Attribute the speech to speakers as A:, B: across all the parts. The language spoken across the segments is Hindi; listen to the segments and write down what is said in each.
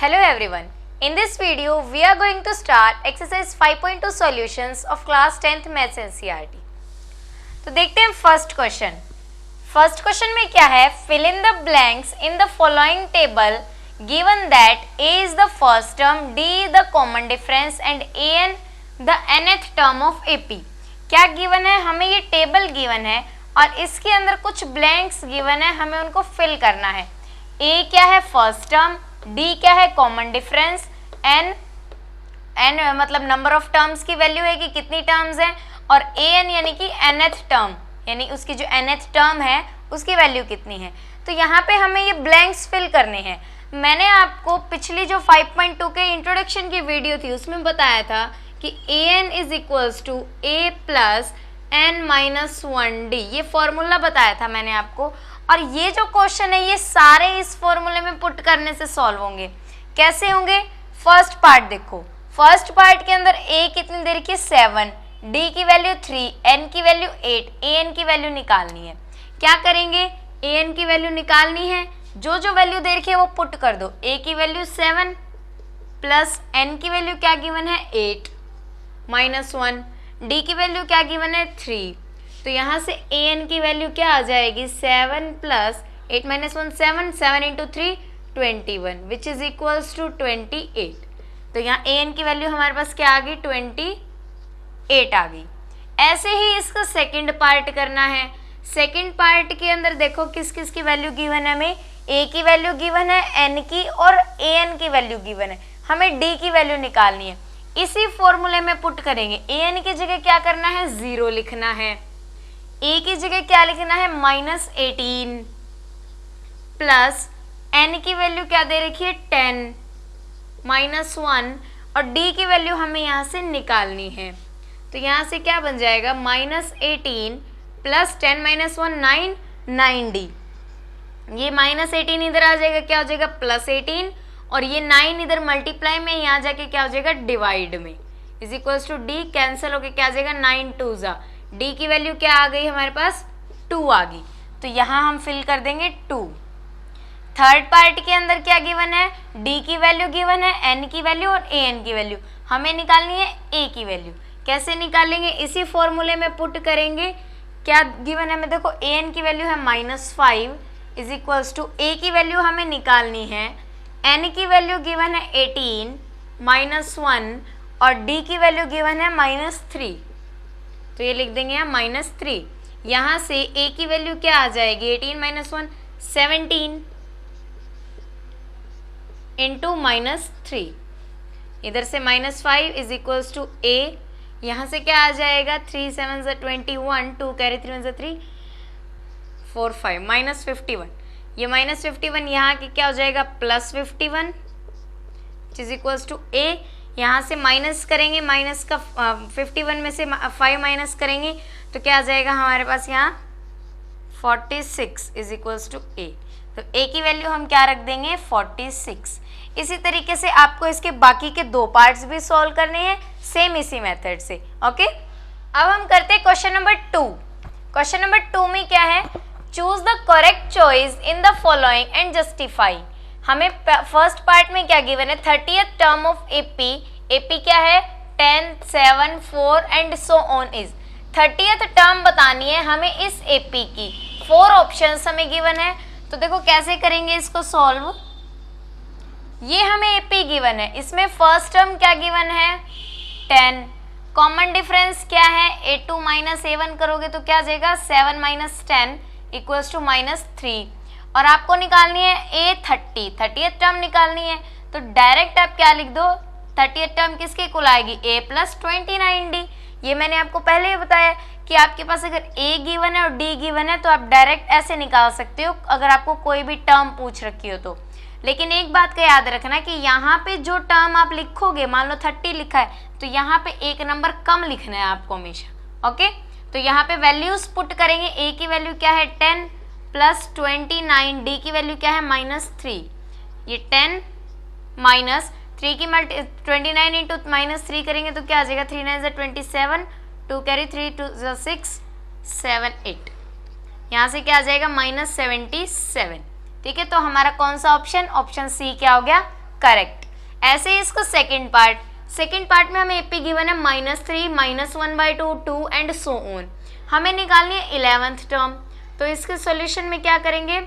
A: Hello everyone. In this video, we are going to start exercise 5.2 solutions of class 10th maths NCERT. तो देखते हैं फर्स्ट क्वेश्चन. फर्स्ट क्वेश्चन में क्या है? Fill in the blanks in the following table given that A is the first term, D the common difference and AN the nth term of AP. क्या गिवन है? हमें ये टेबल गिवन है और इसके अंदर कुछ ब्लैंक्स गिवन है, हमें उनको फिल करना है. A क्या है? First term. डी क्या है? Common difference. एन मतलब नंबर ऑफ टर्म्स की वैल्यू है कि कितनी टर्म्स हैं, और एन यानी कि nth टर्म, यानी उसकी जो nth टर्म है उसकी वैल्यू कितनी है. तो यहाँ पे हमें ये ब्लैंक्स फिल करने हैं. मैंने आपको पिछली जो 5.2 के इंट्रोडक्शन की वीडियो थी उसमें बताया था कि an is equals to a plus n minus 1d, ये फॉर्मूला बताया था मैंने आपको. और ये जो क्वेश्चन है ये सारे इस फॉर्मूले में पुट करने से सॉल्व होंगे. कैसे होंगे? फर्स्ट पार्ट देखो. फर्स्ट पार्ट के अंदर a कितनी देर की? 7, d की वैल्यू 3, n की वैल्यू 8, an की वैल्यू निकालनी है. क्या करेंगे? an की वैल्यू निकालनी है. जो जो वैल्यू दे रखी है वो पुट कर दो. a की वैल्यू 7 प्लस n की वैल्यू क्या गिवन है? 8 माइनस 1, d की वैल्यू क्या गिवन है? 3. तो यहाँ से an की वैल्यू क्या आ जाएगी? 7 plus 8 minus 1 7, 7 into 3 21 which is equals to 28. तो यहाँ an की वैल्यू हमारे पास क्या आ गई? 28 आ गई. ऐसे ही इसका सेकंड पार्ट करना है. सेकंड पार्ट के अंदर देखो किस किस की वैल्यू गिवन है. हमें a की वैल्यू गिवन है, n की और an की वैल्यू गिवन है. हमें d की वैल्यू निकालनी है. इसी फॉर्मूले में पुट करेंगे. an की जगह क्या करना है? 0 लिखना है. a की जगह क्या लिखना है? -18 प्लस n की वैल्यू क्या दे रखी है? 10 माइनस 1, और d की वैल्यू हमें यहाँ से निकालनी है. तो यहाँ से क्या बन जाएगा? -18 प्लस 10 माइनस 1 9, 9d. ये -18 इधर आ जाएगा, क्या हो जाएगा? +18, और ये 9 इधर मल्टीप्लाई में, यहाँ जाके क्या हो जाएगा? डिवाइड में. Is equals to d cancel होके क्या आ जाएगा? 9 2 जा. d की वैल्यू क्या आ गई हमारे पास? 2 आ गई. तो यहाँ हम फिल कर देंगे 2. थर्ड पार्ट के अंदर क्या गिवन है? d की वैल्यू गिवन है, n की वैल्यू और an की वैल्यू. हमें निकालनी है a की वैल्यू. कैसे निकालेंगे? इसी फॉर्मूले में पुट करेंगे. क्या गिवन है? मैं देखो an की वैल्यू है -5 इज इक्वल्स टू a की वैल्यू हमें निकालनी है, n की वैल्यू गिवन है 18 माइनस 1, और d की वैल्यू गिवन है -3. तो ये लिख देंगे यहाँ -3. यहाँ से a की वैल्यू क्या आ जाएगी? 18 माइनस 1 17 इंटू -3. इधर से -5 इज इक्वल्स टू a. यहाँ से क्या आ जाएगा? 3 7 21, 2 कैरी 3 1 3 4 5 -51. ये -51 यहाँ की क्या हो जाएगा? +51 इज इक्वल्स टू a. यहाँ से माइनस करेंगे, माइनस का 51 में से 5 माइनस करेंगे तो क्या आ जाएगा हमारे पास? यहाँ 46 इज इक्वल्स टू a. तो a की वैल्यू हम क्या रख देंगे? 46. इसी तरीके से आपको इसके बाकी के 2 पार्ट्स भी सॉल्व करने हैं सेम इसी मेथड से. ओके, अब हम करते हैं क्वेश्चन नंबर 2. क्वेश्चन नंबर 2 में क्या है? Choose the correct choice in the following and justify. हमें फर्स्ट पार्ट में क्या गिवन है? 30th term of AP. AP क्या है? 10 7 4 and so on is. 30th term बतानी है हमें इस AP की. 4 ऑप्शंस हमें गिवन है. तो देखो कैसे करेंगे इसको सॉल्व. ये हमें AP गिवन है, इसमें फर्स्ट टर्म क्या गिवन है? 10. कॉमन डिफरेंस क्या है? A2 माइनस A1 करोगे तो क्या आ जाएगा? 7 माइनस 10 इक्वल्स टू -3. और आपको निकालनी है A30, 30th टर्म निकालनी है. तो डायरेक्ट आप क्या लिख दो? 30th टर्म किसके इक्वल आएगी? A plus 29d. ये मैंने आपको पहले ही बताया कि आपके पास अगर A गिवन है और D गिवन है तो आप डायरेक्ट ऐसे निकाल सकते हो अगर आपको कोई भी टर्म पूछ रखी हो तो. लेकिन एक बात का याद रखना कि यहाँ पे जो टर्म आप लिखोगे, मान लो 30 लिखा है तो यहाँ पे एक नंबर कम लिखना है आपको हमेशा. ओके, तो यहाँ पे वैल्यूज पुट करेंगे. A की वैल्यू क्या है? 10 प्लस 29, d की वैल्यू क्या है? -3. ये 10 माइनस 3 की 29 इंटू -3 करेंगे तो क्या आ जाएगा? 3 9 27, 2 कैरी 3 2 6 7 8. यहाँ से क्या आ जाएगा? -77. ठीक है, तो हमारा कौन सा ऑप्शन? ऑप्शन सी क्या हो गया? करेक्ट। ऐसे ही इसका सेकेंड पार्ट में हमें एपी गिवन है -3, -1/2, 2 एंड सो ऑन। हमें निकालनी है 11th टर्म, तो इसके सॉल्यूशन में क्या करेंगे,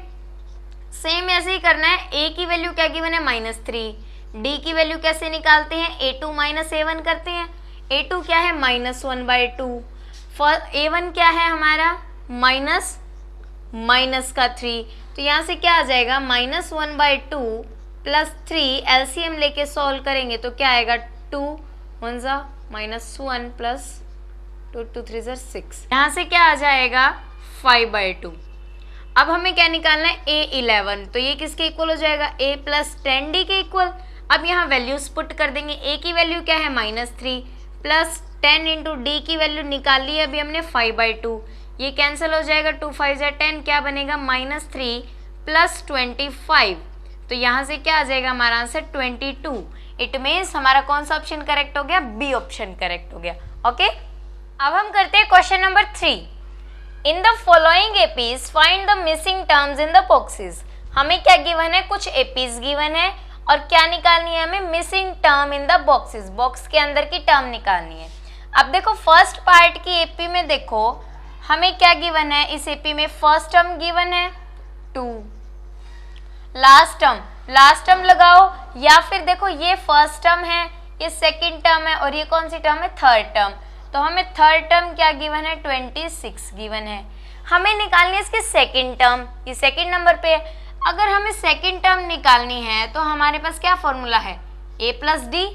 A: सेम ऐसे ही करना है। ए की वैल्यू क्या गिवन है -3, डी की वैल्यू कैसे निकालते हैं, a2 - a1 करते हैं। a2 क्या है -1/2, a1 क्या है हमारा माइनस का 3, तो यहाँ से क्या आ जाएगा -1/2 प्लस 3, एलसीएम लेके सॉल्व करेंगे तो क्या आएगा 2 1 -1 प्लस 2 2 3 6, यहाँ से क्या आ जाएगा 5/2। अब हमें क्या निकालना है a11, तो ये किसके इक्वल हो जाएगा a + 10d के इक्वल। अब यहाँ वैल्यूज पुट कर देंगे, a की वैल्यू क्या है -3 प्लस 10 इंटू डी की वैल्यू निकाल ली अभी हमने 5/2, ये कैंसिल हो जाएगा, 2 5 10, क्या बनेगा -3 प्लस 25, तो यहाँ से क्या आ जाएगा हमारा आंसर 22। इट मीन्स हमारा कौन सा ऑप्शन करेक्ट हो गया, बी ऑप्शन करेक्ट हो गया। ओके, अब हम करते हैं question number 3। In the following APs find the missing terms in the boxes. हमें क्या गिवन है, कुछ एपीज गिवन है और क्या निकालनी है हमें, missing term in the boxes, box के अंदर की टर्म निकालनी है। अब देखो फर्स्ट पार्ट की एपी में देखो हमें क्या गिवन है, इस एपी में फर्स्ट टर्म गिवन है 2, लास्ट टर्म लगाओ, या फिर देखो ये फर्स्ट टर्म है, ये सेकंड टर्म है और ये कौन सी टर्म है, थर्ड टर्म, तो हमें थर्ड टर्म क्या गिवन है 26 गिवन है। हमें निकालनी है इसकी सेकंड टर्म, ये सेकंड नंबर पे है। अगर हमें सेकंड टर्म निकालनी है तो हमारे पास क्या फॉर्मूला है, a + d,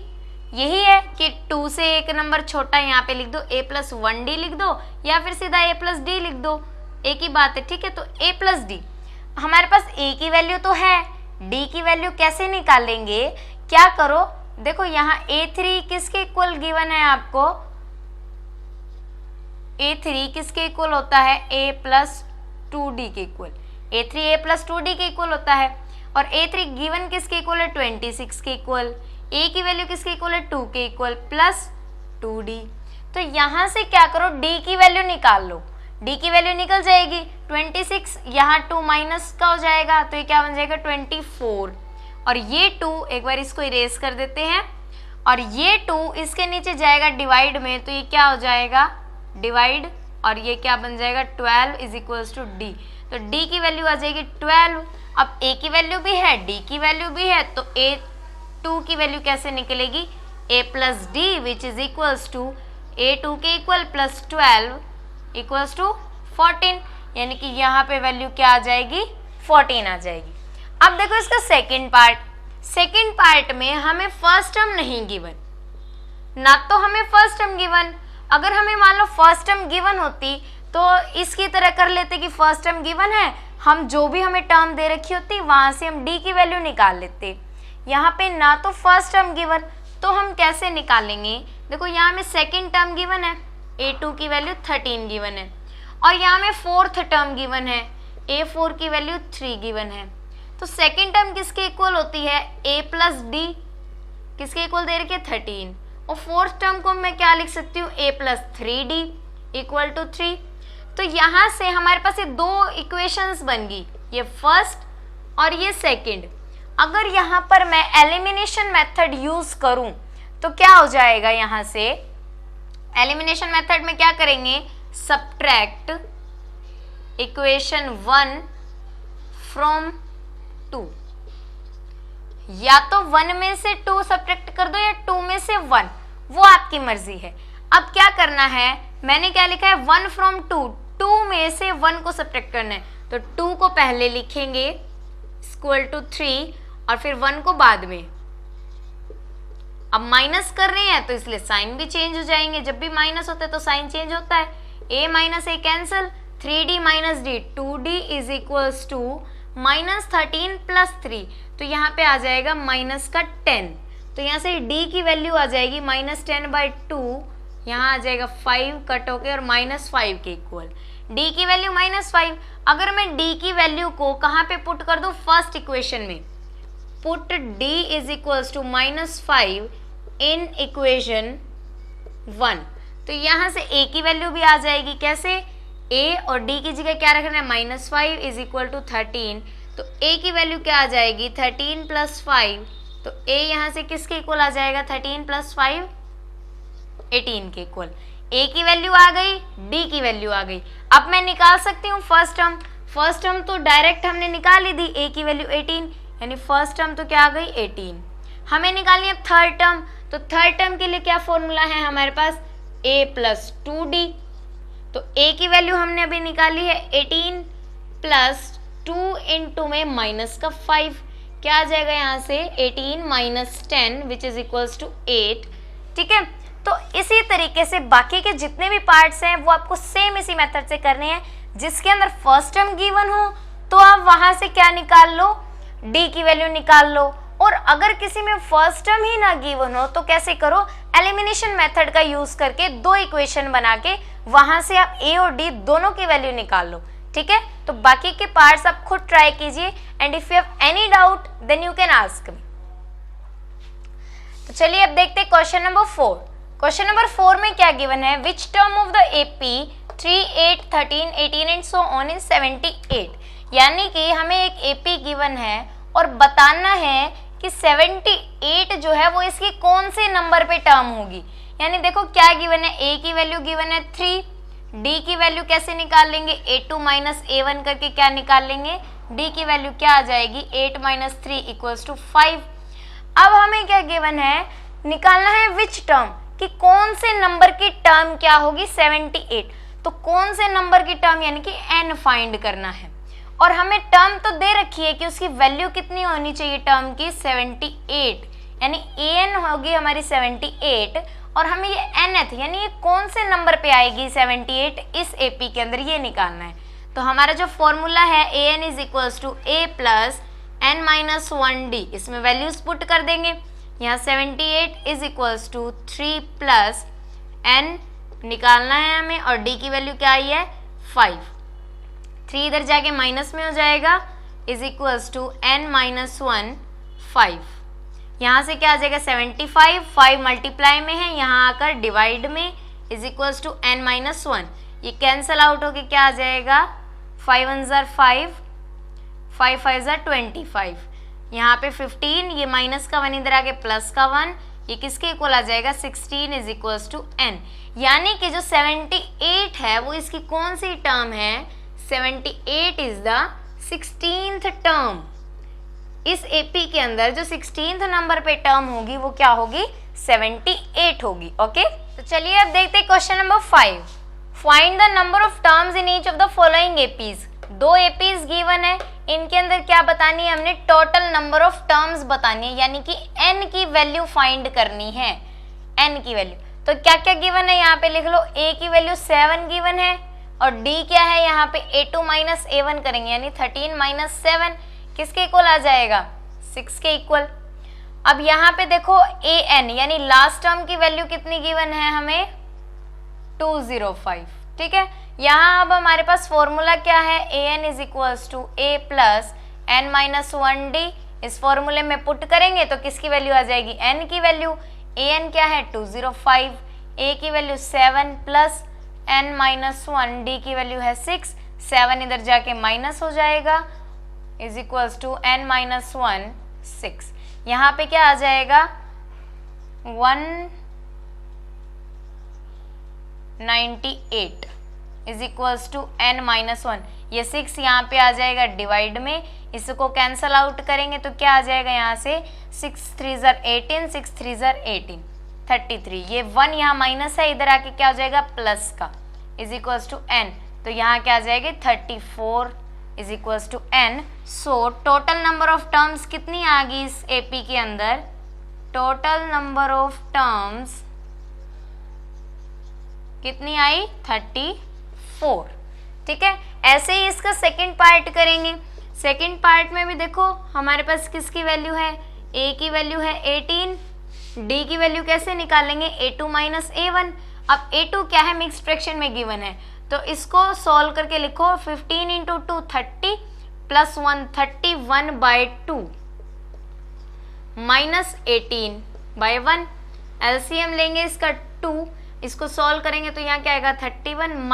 A: यही है कि 2 से एक नंबर छोटा यहाँ पे लिख दो, a + 1d लिख दो, या फिर सीधा a + d लिख दो, एक ही बात है, ठीक है। तो a + d, हमारे पास a की वैल्यू तो है, d की वैल्यू कैसे निकालेंगे, क्या करो, देखो यहाँ a3 किसके इक्वल गिवन है आपको, a3 किसके इक्वल होता है, a + 2d के इक्वल, a3 a + 2d के इक्वल होता है, और a3 गिवन किसके इक्वल है 26 के इक्वल, a की वैल्यू किसके इक्वल है 2 के इक्वल प्लस 2d। तो यहाँ से क्या करो, d की वैल्यू निकाल लो, d की वैल्यू निकल जाएगी 26, यहाँ 2 माइनस का हो जाएगा तो ये क्या बन जाएगा 24, और ये 2 एक बार इसको इरेज कर देते हैं, और ये 2 इसके नीचे जाएगा डिवाइड में, तो ये क्या हो जाएगा डिवाइड, और ये क्या बन जाएगा 12 = d, तो d की वैल्यू आ जाएगी 12। अब a की वैल्यू भी है, d की वैल्यू भी है, तो a2 की वैल्यू कैसे निकलेगी, a + d which is equals to a2 के इक्वल प्लस 12 = 14, यानी कि यहाँ पे वैल्यू क्या आ जाएगी 14 आ जाएगी। अब देखो इसका सेकेंड पार्ट में हमें फर्स्ट टर्म नहीं गिवन, ना तो हमें फर्स्ट टर्म गिवन, अगर हमें मान लो फर्स्ट टर्म गिवन होती तो इसकी तरह कर लेते कि फर्स्ट टर्म गिवन है, हम जो भी हमें टर्म दे रखी होती वहां से हम d की वैल्यू निकाल लेते। यहाँ पे ना तो फर्स्ट टर्म गिवन, तो हम कैसे निकालेंगे, देखो यहाँ में सेकंड टर्म गिवन है, a2 की वैल्यू 13 गिवन है, और यहाँ में फोर्थ टर्म गिवन है, a4 की वैल्यू 3 गिवन है। तो सेकंड टर्म किसके इक्वल होती है, a + d किसके इक्वल दे रखी है 13, और फोर्थ टर्म को मैं क्या लिख सकती हूँ, a + 3d = 3। तो यहाँ से हमारे पास ये दो इक्वेशंस बन गई, ये फर्स्ट और ये सेकंड। अगर यहाँ पर मैं एलिमिनेशन मेथड यूज करूं तो क्या हो जाएगा, यहाँ से एलिमिनेशन मेथड में क्या करेंगे, सब्ट्रैक्ट इक्वेशन 1 फ्रॉम 2, या तो 1 में से 2 सब्ट्रैक्ट कर दो या 2 में से 1, वो आपकी मर्जी है। अब क्या करना है, मैंने क्या लिखा है 1 फ्रॉम 2, 2 में से 1 को सब्ट्रैक्ट करना है, तो 2 को पहले लिखेंगे = 3 और फिर 1 को बाद में। अब माइनस कर रहे हैं तो इसलिए साइन भी चेंज हो जाएंगे, जब भी माइनस होता है तो साइन चेंज होता है, a - a cancel, 3d - d 2d = -13 + 3, तो यहाँ पे आ जाएगा माइनस का 10, तो यहाँ से d की वैल्यू आ जाएगी -10/2, यहाँ आ जाएगा 5 कट होके और -5 के इक्वल, d की वैल्यू -5। अगर मैं d की वैल्यू को कहाँ पे पुट कर दूँ, फर्स्ट इक्वेशन में, पुट d = -5 इन इक्वेशन 1, तो यहाँ से a की वैल्यू भी आ जाएगी, कैसे, a और d की जगह क्या रखना है -5 = 13, तो a की वैल्यू क्या आ जाएगी 13 + 5 तो a यहाँ से किसके इक्वल आ जाएगा, 13 + 5 18 के इक्वल। a की वैल्यू आ गई, d की वैल्यू आ गई। अब मैं निकाल सकती हूँ फर्स्ट टर्म तो डायरेक्ट हमने निकाल ही दी, a की वैल्यू 18, यानी फर्स्ट टर्म तो क्या आ गई 18। हमें निकालनी है थर्ड टर्म, तो थर्ड टर्म के लिए क्या फॉर्मूला है हमारे पास, a + 2d। तो a की वैल्यू हमने अभी निकाली है 18 + 2 इंटू में माइनस का 5, क्या आ जाएगा यहाँ से 18 - 10 विच इज इक्वल्स टू 8। ठीक है, तो इसी तरीके से बाकी के जितने भी पार्ट्स हैं वो आपको सेम इसी मेथड से करने हैं। जिसके अंदर फर्स्ट टर्म गिवन हो तो आप वहां से क्या निकाल लो, d की वैल्यू निकाल लो। और अगर किसी में फर्स्ट टर्म ही ना गिवन हो तो कैसे करो, एलिमिनेशन मेथड का यूज करके दो इक्वेशन बना के वहां से आप a और d दोनों की वैल्यू निकाल लो। ठीक है, तो बाकी के पार्ट्स आप खुद ट्राई कीजिए, and if you have any doubt then you can ask me. तो चलिए अब देखते हैं क्वेश्चन नंबर 4। क्वेश्चन नंबर 4 में क्या गिवन है, which term of the AP 3, 8, 13, 18 and so on is 78। यानी कि हमें एक AP गिवन है और बताना है कि 78 जो है वो इसकी कौन से नंबर पे टर्म होगी। यानी देखो क्या गिवन है, a की वैल्यू गिवन है 3, d की वैल्यू कैसे निकाल लेंगे, a2 - a1 करके क्या निकाल लेंगे, d की वैल्यू क्या आ जाएगी 8 - 3 = 5। अब हमें क्या गिवन है, निकालना है विच टर्म, कि कौन से नंबर की टर्म क्या होगी 78। तो कौन से नंबर की टर्म यानी कि n फाइंड करना है, और हमें टर्म तो दे रखी है कि उसकी वैल्यू कितनी होनी चाहिए टर्म की 78, यानी an होगी हमारी 78, और हमें ये nth यानी ये कौन से नंबर पे आएगी 78 इस AP के अंदर, ये निकालना है। तो हमारा जो फॉर्मूला है an = a + n - 1d, इसमें वैल्यूज पुट कर देंगे। यहाँ 78 = 3 + n निकालना है हमें, और d की वैल्यू क्या आई है 5। 3 इधर जाके माइनस में हो जाएगा, = n - 1 5। यहाँ से क्या आ जाएगा 75, 5 मल्टीप्लाई में है, यहाँ आकर डिवाइड में, = n - 1। ये कैंसल आउट होके क्या आ जाएगा 5 1 ज़ा 5, 5 5 ज़ा 25। यहाँ पे 15, ये माइनस का 1 इधर आके प्लस का 1, ये किसके इक्वल आ जाएगा 16 = n। यानी कि जो 78 है वो इसकी कौन सी टर्म है, 78 इज द 16th टर्म। इस AP के अंदर जो 16th नंबर पे टर्म होगी वो क्या होगी 78 होगी। ओके, तो चलिए अब देखते हैं question number 5। Find the number of terms in each of the following APs। दो APs गिवन है, इनके अंदर क्या बतानी है हमने, टोटल नंबर ऑफ टर्म्स बतानी है, यानी कि n की वैल्यू फाइंड करनी है, n की वैल्यू। तो क्या क्या गिवन है यहाँ पे लिख लो, a की वैल्यू 7 गिवन है, और d क्या है यहाँ पे a2 - a1 करेंगे, यानी 13 - 7 किसके इक्वल आ जाएगा 6 के इक्वल। अब यहाँ पे देखो an यानी लास्ट टर्म की वैल्यू कितनी गिवन है हमें 205। ठीक है, यहाँ अब हमारे पास फॉर्मूला क्या है, an = a + n - 1d। इस फॉर्मूले में पुट करेंगे तो किसकी वैल्यू आ जाएगी n की वैल्यू, an क्या है 205, a की वैल्यू 7 + n - 1, d की वैल्यू है 6, 7 इधर जाके माइनस हो जाएगा, = n - 1 6। यहाँ पे क्या आ जाएगा 198 = n - 1। ये 6 यहाँ पे आ जाएगा डिवाइड में, इसको कैंसल आउट करेंगे तो क्या आ जाएगा यहाँ से 6 3 ज़ा 18, 6 3 ज़ा 18 33। ये 1 यहाँ माइनस है, इधर आके क्या हो जाएगा प्लस का, = n। तो यहाँ क्या आ जाएगी 34 = n। So total number of terms कितनी आ गई इस AP के अंदर, टोटल नंबर ऑफ टर्म्स कितनी आई 34। ठीक है, ऐसे ही इसका सेकंड पार्ट करेंगे। सेकंड पार्ट में भी देखो हमारे पास किसकी वैल्यू है, a की वैल्यू है 18, d की वैल्यू कैसे निकालेंगे a2 - a1। अब a2 क्या है मिक्स्ड फ्रैक्शन में गिवन है, तो इसको सॉल्व करके लिखो 15 × 2 30 + 1 31/2 -18/1। LCM लेंगे इसका 2, इसको सॉल्व करेंगे तो यहाँ क्या आएगा 31 -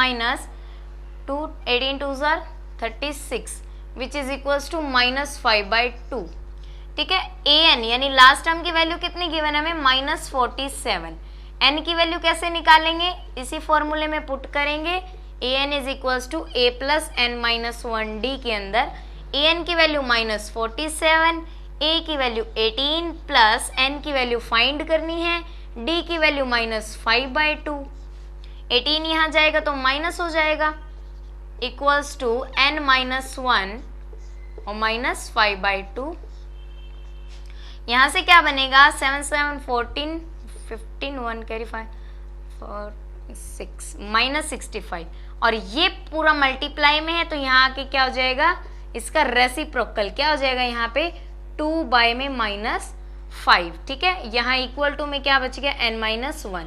A: 2 18 2 ज़ा 36 विच इज इक्वल्स टू -5/2। ठीक है। an यानी लास्ट टर्म की वैल्यू कितनी गिवन है हमें -47। n की वैल्यू कैसे निकालेंगे, इसी फॉर्मूले में पुट करेंगे। an is equals to a plus n minus 1d के अंदर an की वैल्यू -47, a की वैल्यू 18 प्लस n की वैल्यू फाइंड करनी है, d की वैल्यू -5/2। 18 यहाँ जाएगा तो माइनस हो जाएगा, इक्वल्स टू n माइनस 1 और -5/2। यहाँ से क्या बनेगा 7 7 14 15 1 कैरी 5 4 6 -65, और ये पूरा मल्टीप्लाई में है तो यहाँ आके क्या हो जाएगा, इसका रेसिप्रोकल क्या हो जाएगा, यहाँ पे 2 में -5। ठीक है, यहाँ इक्वल टू में क्या बच गया n-1।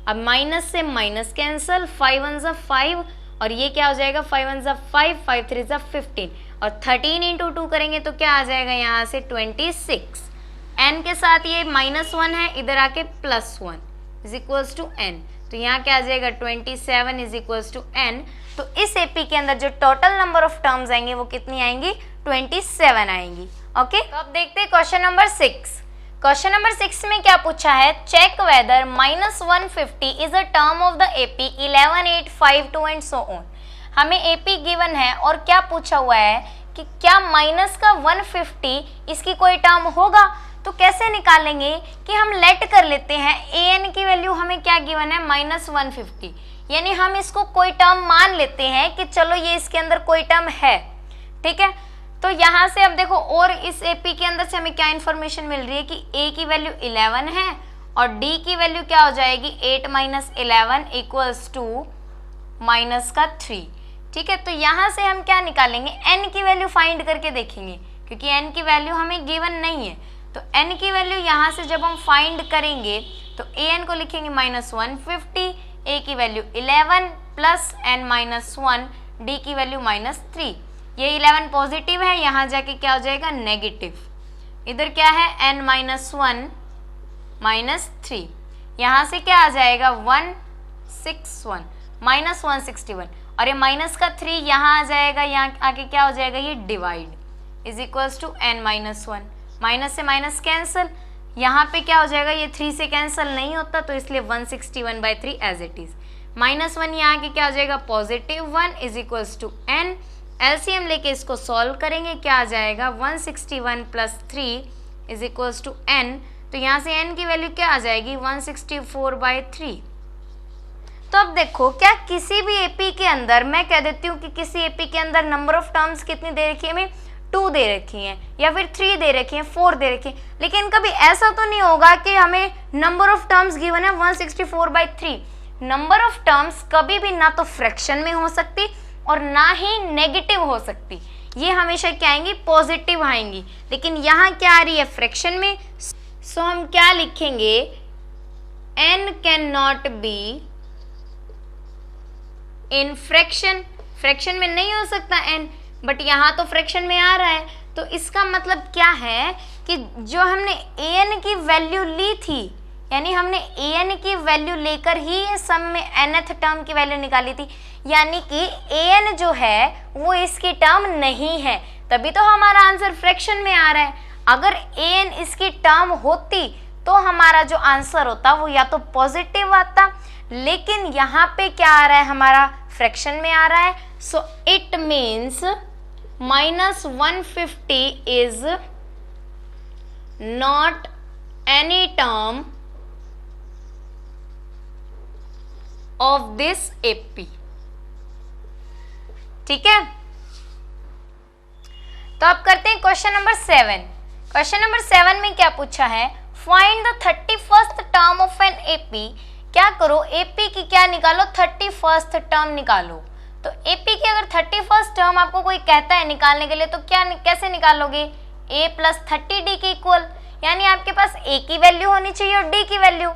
A: अब माइनस से माइनस कैंसल, 5 1 ज़ा 5 और ये क्या हो जाएगा 5 1 ज़ा 5, 5 3 ज़ा 15 और 13 इंटू 2 करेंगे तो क्या आ जाएगा यहाँ से 26। n के साथ ये -1 है, इधर आके +1 इज इक्वल्स टू n, तो यहाँ क्या आ जाएगा 27 इज इक्वल्स टू n। तो इस एपी के अंदर जो टोटल नंबर ऑफ टर्म्स आएंगे वो कितनी आएंगी, 27 आएंगी। ओके, तो अब देखते हैं क्वेश्चन नंबर 6। क्वेश्चन नंबर 6 में क्या पूछा है, check whether -150 is a term of the AP 11 8 5 2 and so on. हमें एपी गिवन है और क्या पूछा हुआ है कि क्या माइनस का 150 इसकी कोई टर्म होगा। तो कैसे निकालेंगे कि हम लेट कर लेते हैं an की वैल्यू हमें क्या गिवन है -150, यानी हम इसको कोई टर्म मान लेते हैं कि चलो ये इसके अंदर कोई टर्म है। ठीक है, तो यहाँ से अब देखो, और इस एपी के अंदर से हमें क्या इन्फॉर्मेशन मिल रही है कि a की वैल्यू 11 है और d की वैल्यू क्या हो जाएगी 8 - 11 इक्वल्स टू -3। ठीक है, तो यहाँ से हम क्या निकालेंगे, n की वैल्यू फाइंड करके देखेंगे, क्योंकि n की वैल्यू हमें गिवन नहीं है। तो n की वैल्यू यहाँ से जब हम फाइंड करेंगे तो an को लिखेंगे -150, a की वैल्यू 11 प्लस n-1, d की वैल्यू -3। ये 11 पॉजिटिव है, यहाँ जाके क्या हो जाएगा नेगेटिव, इधर क्या है n-1 -3, यहाँ से क्या आ जाएगा 161 -161, और ये माइनस का 3 यहाँ आ जाएगा, यहाँ आके क्या हो जाएगा ये divide is equals to n-1, minus से माइनस कैंसिल, यहाँ पे क्या हो जाएगा ये 3 से कैंसिल नहीं होता तो इसलिए 161/3 एज इट इज, -1 यहाँ के क्या हो जाएगा +1 is equals to n। LCM लेके इसको सॉल्व करेंगे, क्या आ जाएगा 161 + 3 इज इक्वल्स टू n। तो यहाँ से n की वैल्यू क्या आ जाएगी 164/3। तो अब देखो, क्या किसी भी एपी के अंदर, मैं कह देती हूँ कि किसी एपी के अंदर नंबर ऑफ टर्म्स कितनी दे रखी है हमें, 2 दे रखी हैं या फिर 3 दे रखी हैं, 4 दे रखी हैं, लेकिन कभी ऐसा तो नहीं होगा कि हमें नंबर ऑफ टर्म्स गिवन है 164/3। नंबर ऑफ टर्म्स कभी भी ना तो फ्रैक्शन में हो सकती और ना ही नेगेटिव हो सकती, ये हमेशा क्या आएंगी पॉजिटिव आएंगी, लेकिन यहाँ क्या आ रही है फ्रैक्शन में। सो हम क्या लिखेंगे, n can not be in fraction, fraction में नहीं हो सकता n, बट यहाँ तो फ्रैक्शन में आ रहा है, तो इसका मतलब क्या है कि जो हमने an की वैल्यू ली थी, यानी हमने an की वैल्यू लेकर ही सम में nth टर्म की वैल्यू निकाली थी, यानी कि an जो है वो इसकी टर्म नहीं है, तभी तो हमारा आंसर फ्रैक्शन में आ रहा है। अगर an इसकी टर्म होती तो हमारा जो आंसर होता वो या तो पॉजिटिव आता, लेकिन यहाँ पे क्या आ रहा है हमारा फ्रैक्शन में आ रहा है। So it means -150 is not any term of this AP. ठीक है, तो अब करते हैं क्वेश्चन नंबर 7। क्वेश्चन नंबर 7 में क्या पूछा है, find the 31st term of an AP. क्या करो, एपी की क्या निकालो 31st टर्म निकालो। तो एपी की अगर 31st टर्म आपको कोई कहता है निकालने के लिए तो क्या कैसे निकालोगे, a + 30d के इक्वल, यानी आपके पास a की वैल्यू होनी चाहिए और d की वैल्यू।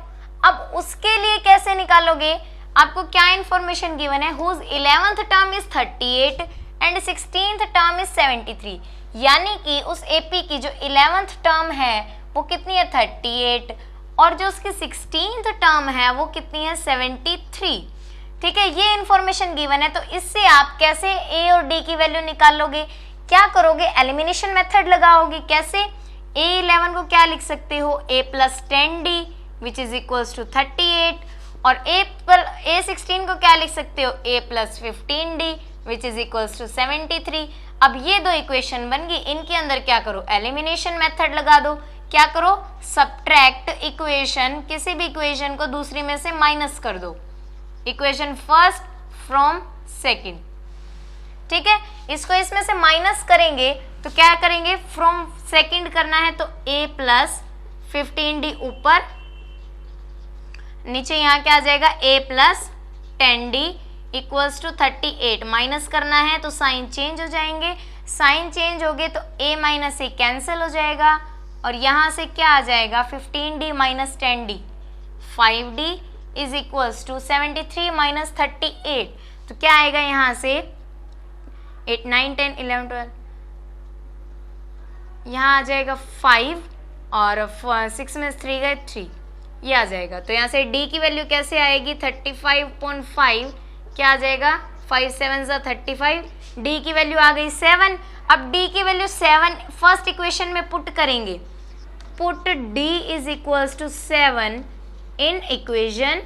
A: अब उसके लिए कैसे निकालोगे, आपको क्या इंफॉर्मेशन गिवन है, whose 11th term is 38 and 16th term is 73, यानी कि उस एपी की जो 11th टर्म है वो कितनी है 38 और जो उसकी 16th टर्म है वो कितनी है 73। ठीक है, ये इंफॉर्मेशन गिवन है, तो इससे आप कैसे a और d की वैल्यू निकालोगे, क्या करोगे एलिमिनेशन मेथड लगाओगे। कैसे, A11 को क्या लिख सकते हो, a plus 10d which is equals to 38, और A16 को क्या लिख सकते हो, a plus 15d which is equals to 73। अब ये दो इक्वेशन बन गई, इनके अंदर क्या करो, एलिमिनेशन मेथड लगा दो। क्या करो, सब्ट्रैक्ट इक्वेशन, किसी भी इक्वेशन को दूसरी में से माइनस कर दो, इक्वेशन फर्स्ट फ्रॉम सेकंड। ठीक है, इसको इसमें से माइनस करेंगे तो क्या करेंगे, फ्रॉम सेकंड करना है तो a प्लस 15d ऊपर, नीचे यहाँ क्या आ जाएगा, a plus 10d equals to 38। माइनस करना है तो साइन चेंज हो जाएंगे, साइन चेंज हो गए तो a माइनस a कैंसिल हो जाएगा, और यहाँ से क्या आ जाएगा, 15d minus 10d 5d is equals to 73 minus 38। तो क्या आएगा यहाँ से 8 9 10 11 12, यहाँ आ जाएगा 5 और 6 में 3 गए 3, ये आ जाएगा। तो यहाँ से d की वैल्यू कैसे आएगी, 35.5, क्या आ जाएगा, 5 7 35, d की वैल्यू आ गई 7। अब d की वैल्यू 7 फर्स्ट इक्वेशन में पुट करेंगे, put d is equals to 7 in equation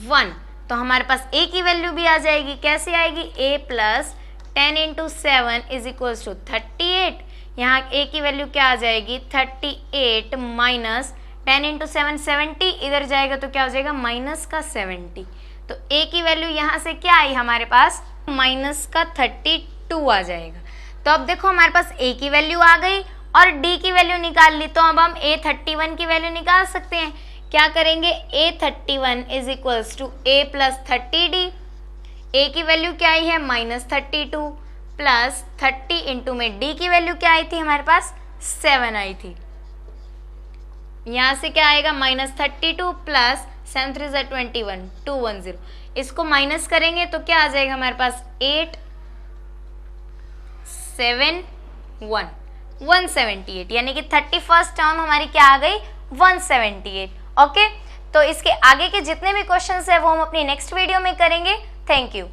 A: 1, तो हमारे पास a की वैल्यू भी आ जाएगी, कैसे आएगी, a plus 10 into 7 is equals to 38। यहाँ a की वैल्यू क्या आ जाएगी, 38 माइनस 10 इंटू 7 70, इधर जाएगा तो क्या हो जाएगा, माइनस का 70। तो a की वैल्यू यहाँ से क्या आई हमारे पास, माइनस का 32 आ जाएगा। तो अब देखो हमारे पास a की वैल्यू आ गई और d की वैल्यू निकाल ली, तो अब हम a31 की वैल्यू निकाल सकते हैं। क्या करेंगे, a31 is equals to a plus 30d, a की वैल्यू क्या आई है, माइनस 32 प्लस 30 इंटू में d की वैल्यू क्या आई थी हमारे पास, 7 आई थी। यहाँ से क्या आएगा, माइनस 32 प्लस 7 3 21 210, इसको माइनस करेंगे तो क्या आ जाएगा हमारे पास, 8 7 1 178, यानी कि 31st टर्म हमारी क्या आ गई, 178। ओके, तो इसके आगे के जितने भी क्वेश्चंस है वो हम अपनी नेक्स्ट वीडियो में करेंगे। Thank you.